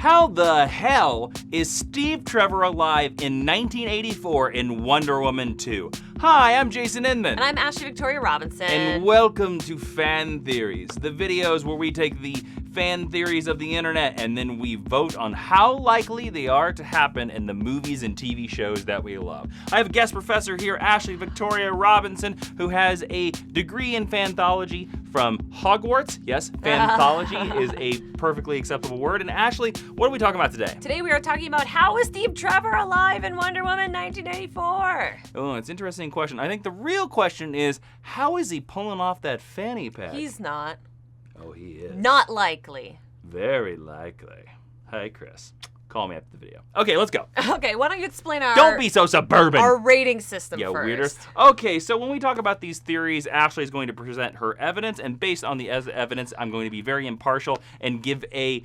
How the hell is Steve Trevor alive in 1984 in Wonder Woman 2? Hi, I'm Jason Inman. And I'm Ashley Victoria Robinson. And welcome to Fan Theories, the videos where we take the fan theories of the internet and then we vote on how likely they are to happen in the movies and TV shows that we love. I have a guest professor here, Ashley Victoria Robinson, who has a degree in fanthology from Hogwarts. Yes, fanthology is a perfectly acceptable word. And Ashley, what are we talking about today? Today we are talking about how is Steve Trevor alive in Wonder Woman 1984? Oh, it's an interesting question. I think the real question is, how is he pulling off that fanny pack? He's not. Oh, he is. Not likely. Very likely. Hey, Chris. Call me after the video. Okay, let's go. Okay, why don't you explain Don't be so suburban. Our rating system Yeah, first. weirder. Okay, so when we talk about these theories, Ashley is going to present her evidence, and based on the evidence, I'm going to be very impartial and give a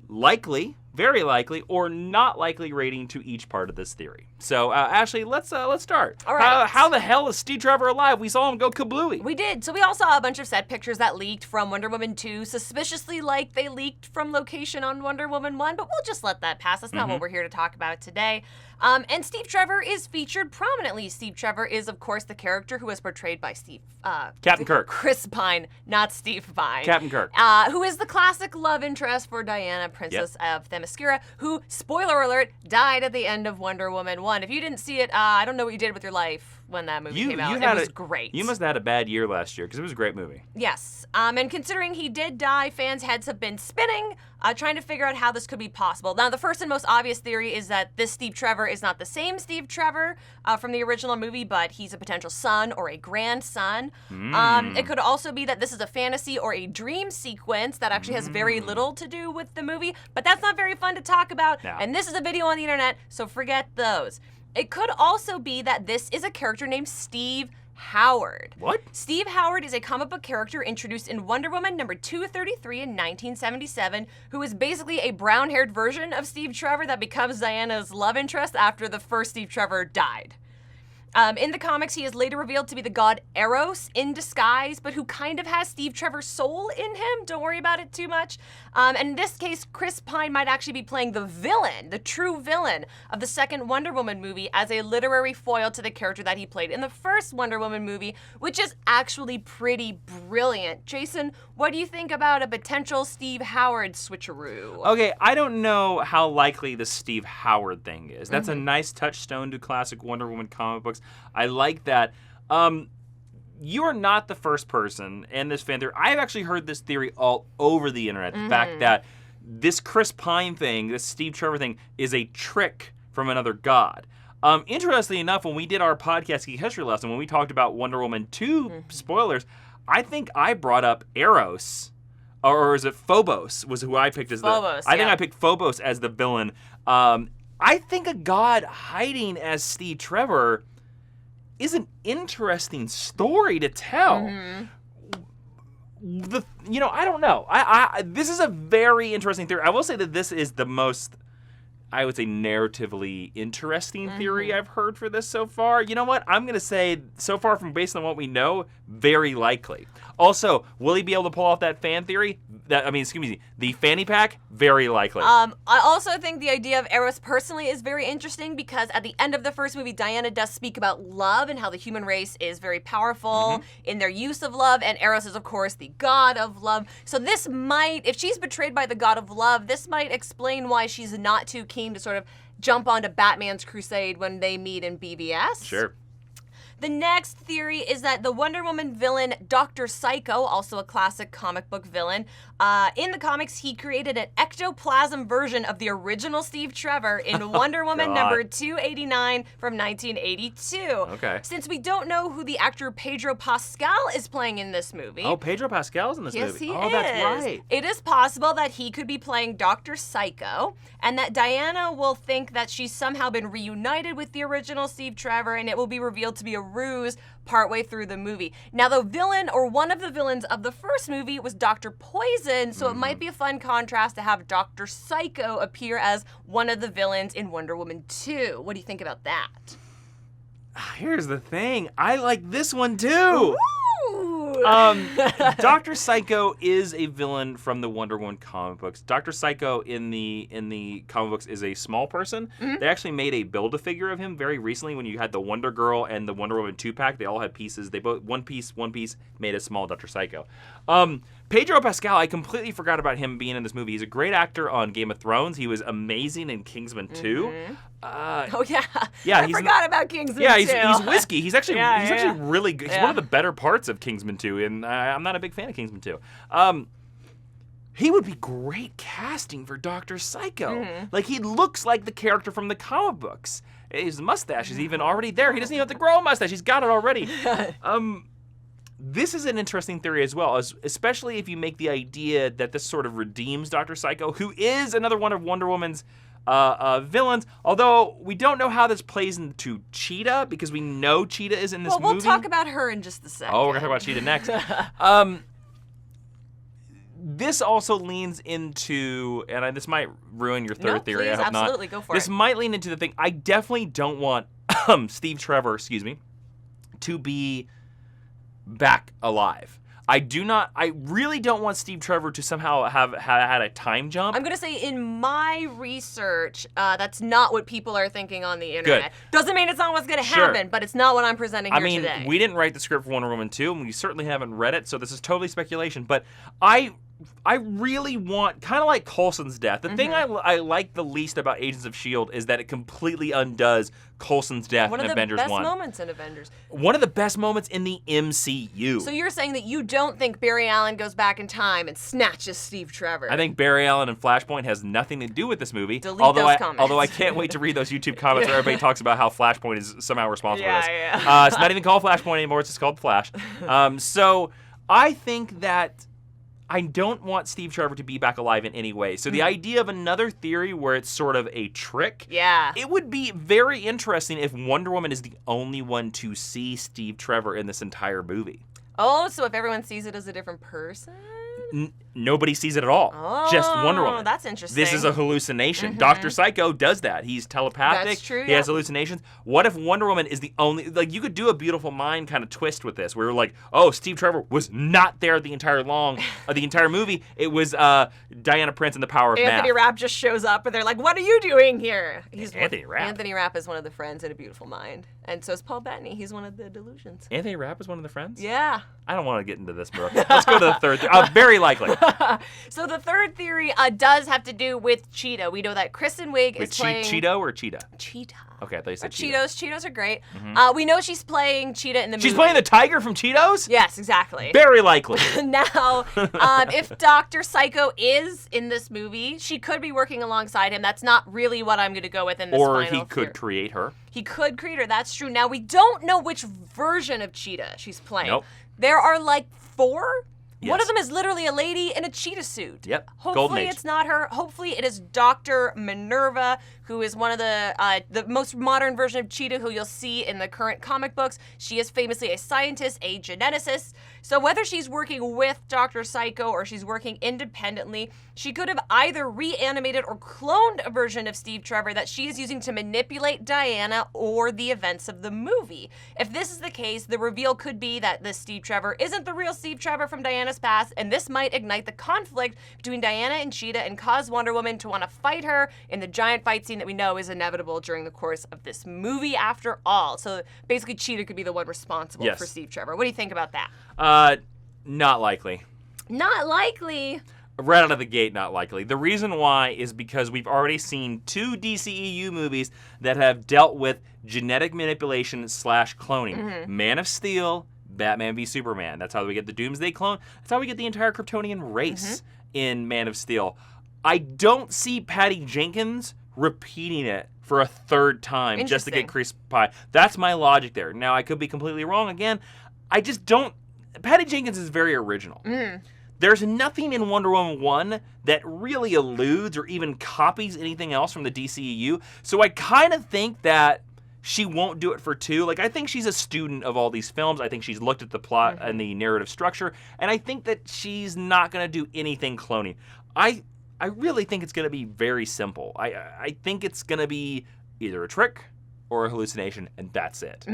likely, very likely, or not likely rating to each part of this theory. So, Ashley, let's start. All right. How the hell is Steve Trevor alive? We saw him go kablooey. We did. So we all saw a bunch of set pictures that leaked from Wonder Woman 2, suspiciously like they leaked from location on Wonder Woman 1, but we'll just let that pass. That's not what we're here to talk about today. And Steve Trevor is featured prominently. Steve Trevor is, of course, the character who is portrayed by Captain Kirk. Chris Pine, not Steve Pine. Captain Kirk. Who is the classic love interest for Diana, Princess of Themyscira, who, spoiler alert, died at the end of Wonder Woman 1. If you didn't see it, I don't know what you did with your life when that movie came out. It was great. You must have had a bad year last year, because it was a great movie. Yes. And considering he did die, fans' heads have been spinning, trying to figure out how this could be possible. Now, the first and most obvious theory is that this Steve Trevor is not the same Steve Trevor from the original movie, but he's a potential son or a grandson. It could also be that this is a fantasy or a dream sequence that actually has very little to do with the movie, but that's not very fun to talk about, and this is a video on the internet, so forget those. It could also be that this is a character named Steve Howard. What? Steve Howard is a comic book character introduced in Wonder Woman number 233 in 1977, who is basically a brown-haired version of Steve Trevor that becomes Diana's love interest after the first Steve Trevor died. In the comics, he is later revealed to be the god Eros in disguise, but who kind of has Steve Trevor's soul in him. Don't worry about it too much. And in this case, Chris Pine might actually be playing the villain, the true villain of the second Wonder Woman movie as a literary foil to the character that he played in the first Wonder Woman movie, which is actually pretty brilliant. Jason, what do you think about a potential Steve Howard switcheroo? Okay, I don't know how likely the Steve Howard thing is. That's a nice touchstone to classic Wonder Woman comic books. I like that. You're not the first person in this fan theory. I've actually heard this theory all over the internet. The fact that this Chris Pine thing, this Steve Trevor thing, is a trick from another god. Interestingly enough, when we did our podcast Geek History lesson, when we talked about Wonder Woman 2 spoilers, I think I brought up Eros, or is it Phobos, was who I picked as Phobos, I think I picked Phobos as the villain. I think a god hiding as Steve Trevor is an interesting story to tell. I don't know. This is a very interesting theory. I will say that this is the most, I would say, narratively interesting theory I've heard for this so far. You know what? I'm going to say, so far from based on what we know, very likely. Also, will he be able to pull off that fan theory? The fanny pack? Very likely. I also think the idea of Eros personally is very interesting because at the end of the first movie, Diana does speak about love and how the human race is very powerful in their use of love, and Eros is, of course, the god of love. So this might, if she's betrayed by the god of love, this might explain why she's not too keen to sort of jump onto Batman's crusade when they meet in BVS. Sure. The next theory is that the Wonder Woman villain, Dr. Psycho, also a classic comic book villain, in the comics, he created an ectoplasm version of the original Steve Trevor in Wonder Woman number 289 from 1982. Okay. Since we don't know who the actor Pedro Pascal is playing in this movie. Oh, Pedro Pascal's in this movie. Yes, he is. is. That's right. It is possible that he could be playing Dr. Psycho, and that Diana will think that she's somehow been reunited with the original Steve Trevor, and it will be revealed to be a ruse partway through the movie. Now, the villain, or one of the villains of the first movie, was Dr. Poison, so it might be a fun contrast to have Dr. Psycho appear as one of the villains in Wonder Woman 2. What do you think about that? Here's the thing. I like this one too. Ooh. Dr. Psycho is a villain from the Wonder Woman comic books. Dr. Psycho in the comic books is a small person. Mm-hmm. They actually made a Build-A-Figure of him very recently when you had the Wonder Girl and the Wonder Woman 2-pack. They all had pieces. They both one piece made a small Dr. Psycho. Pedro Pascal, I completely forgot about him being in this movie. He's a great actor on Game of Thrones. He was amazing in Kingsman 2. Oh yeah, yeah. I forgot about Kingsman. Yeah, 2. he's whiskey. He's actually Yeah. really good. He's one of the better parts of Kingsman 2, and I'm not a big fan of Kingsman 2. He would be great casting for Dr. Psycho. Like, he looks like the character from the comic books. His mustache is even already there. He doesn't even have to grow a mustache. He's got it already. This is an interesting theory as well, especially if you make the idea that this sort of redeems Dr. Psycho, who is another one of Wonder Woman's villains, although we don't know how this plays into Cheetah, because we know Cheetah is in this movie. Well, we'll talk about her in just a second. Oh, we're going to talk about Cheetah next. This also leans into, and this might ruin your third theory, I hope not. Absolutely, go for this it. might lean into the thing, I definitely don't want Steve Trevor, to be back alive. I really don't want Steve Trevor to somehow have had a time jump. I'm going to say in my research, that's not what people are thinking on the internet. Good. Doesn't mean it's not what's going to happen, but it's not what I'm presenting here today. We didn't write the script for Wonder Woman 2, and we certainly haven't read it, so this is totally speculation, but I really want, kind of like Coulson's death, the thing I like the least about Agents of S.H.I.E.L.D. is that it completely undoes Coulson's death in Avengers 1. One of the best moments in Avengers. One of the best moments in the MCU. So you're saying that you don't think Barry Allen goes back in time and snatches Steve Trevor? I think Barry Allen and Flashpoint has nothing to do with this movie. Delete those comments. Although I can't wait to read those YouTube comments where everybody talks about how Flashpoint is somehow responsible for this. Yeah. It's not even called Flashpoint anymore, it's just called Flash. So I think that I don't want Steve Trevor to be back alive in any way. So the idea of another theory where it's sort of a trick, it would be very interesting if Wonder Woman is the only one to see Steve Trevor in this entire movie. Oh, so if everyone sees it as a different person? Nobody sees it at all. Just Wonder Woman. That's interesting. This is a hallucination. Dr. Psycho does that. He's telepathic. That's true, He has hallucinations. What if Wonder Woman is the only... Like, you could do a Beautiful Mind kind of twist with this, where you're like, oh, Steve Trevor was not there the entire movie. It was Diana Prince and the Power of Math. Anthony Rapp just shows up, and they're like, what are you doing here? Anthony Rapp? Anthony Rapp is one of the friends in A Beautiful Mind. And so is Paul Bettany. He's one of the delusions. Anthony Rapp is one of the friends? Yeah. I don't want to get into this, Brooke. Let's go to the third. Very likely. So the third theory does have to do with Cheetah. We know that Kristen Wiig is playing... Cheeto or Cheetah? Cheetah. Okay, I thought you said Cheetah. Cheetos are great. We know she's playing Cheetah in the movie. She's playing the tiger from Cheetos? Yes, exactly. Very likely. Now, if Dr. Psycho is in this movie, she could be working alongside him. That's not really what I'm going to go with in this final Or he could create her. He could create her. That's true. Now, we don't know which version of Cheetah she's playing. Nope. There are like 4. Yes. One of them is literally a lady in a cheetah suit. Yep. Hopefully Golden Age. it's not her. Hopefully it is Dr. Minerva, who is one of the most modern version of Cheetah, who you'll see in the current comic books. She is famously a scientist, a geneticist. So whether she's working with Dr. Psycho or she's working independently, she could have either reanimated or cloned a version of Steve Trevor that she is using to manipulate Diana or the events of the movie. If this is the case, the reveal could be that this Steve Trevor isn't the real Steve Trevor from Diana's past, and this might ignite the conflict between Diana and Cheetah and cause Wonder Woman to want to fight her in the giant fight scene that we know is inevitable during the course of this movie after all. So basically Cheetah could be the one responsible for Steve Trevor. What do you think about that? Not likely. Not likely. Right out of the gate, not likely. The reason why is because we've already seen 2 DCEU movies that have dealt with genetic manipulation / cloning. Man of Steel, Batman v Superman. That's how we get the Doomsday clone. That's how we get the entire Kryptonian race in Man of Steel. I don't see Patty Jenkins repeating it for a 3rd time just to get Chris Pine. That's my logic there. Now, I could be completely wrong again. I just don't... Patty Jenkins is very original. There's nothing in Wonder Woman 1 that really alludes or even copies anything else from the DCEU. So I kind of think that she won't do it for 2. Like, I think she's a student of all these films. I think she's looked at the plot and the narrative structure. And I think that she's not going to do anything cloning. I really think it's going to be very simple. I think it's going to be either a trick or a hallucination, and that's it.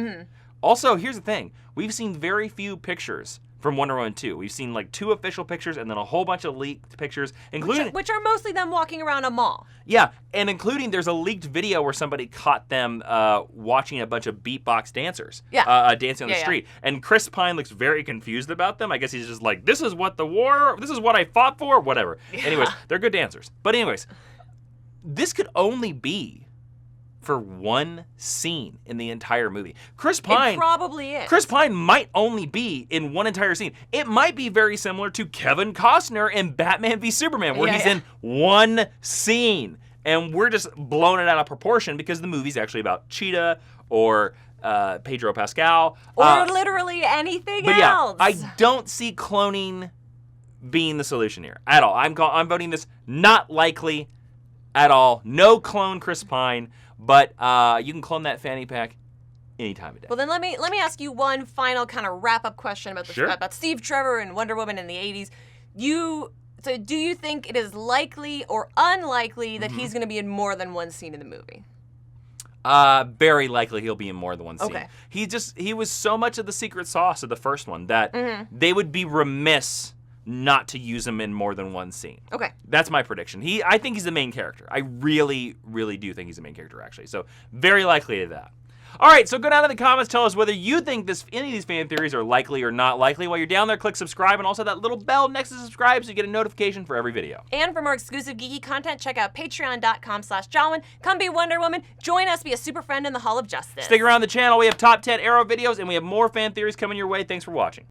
Also, here's the thing. We've seen very few pictures from Wonder Woman 2. We've seen like 2 official pictures and then a whole bunch of leaked pictures, including which are mostly them walking around a mall. Yeah, and including there's a leaked video where somebody caught them watching a bunch of beatbox dancers dancing on the street. And Chris Pine looks very confused about them. I guess he's just like, this is what I fought for, whatever. Yeah. Anyways, they're good dancers. But anyways, this could only be for one scene in the entire movie. Chris Pine... It probably is. Chris Pine might only be in one entire scene. It might be very similar to Kevin Costner in Batman v Superman, where he's in one scene. And we're just blowing it out of proportion because the movie's actually about Cheetah or Pedro Pascal. Or literally anything else. Yeah, I don't see cloning being the solution here at all. I'm voting this not likely at all. No clone Chris Pine. But you can clone that fanny pack any time of day. Well, then let me ask you one final kind of wrap-up question about about Steve Trevor and Wonder Woman in the 80s. So do you think it is likely or unlikely that he's going to be in more than one scene in the movie? Very likely he'll be in more than one scene. Okay. He was so much of the secret sauce of the first one that they would be remiss not to use him in more than one scene. Okay. That's my prediction. I think he's the main character. I really, really do think he's the main character, actually. So very likely to that. All right, so go down in the comments. Tell us whether you think any of these fan theories are likely or not likely. While you're down there, click subscribe and also that little bell next to subscribe so you get a notification for every video. And for more exclusive geeky content, check out patreon.com/Jawiin. Come be Wonder Woman. Join us. Be a super friend in the Hall of Justice. Stick around the channel. We have top 10 Arrow videos and we have more fan theories coming your way. Thanks for watching.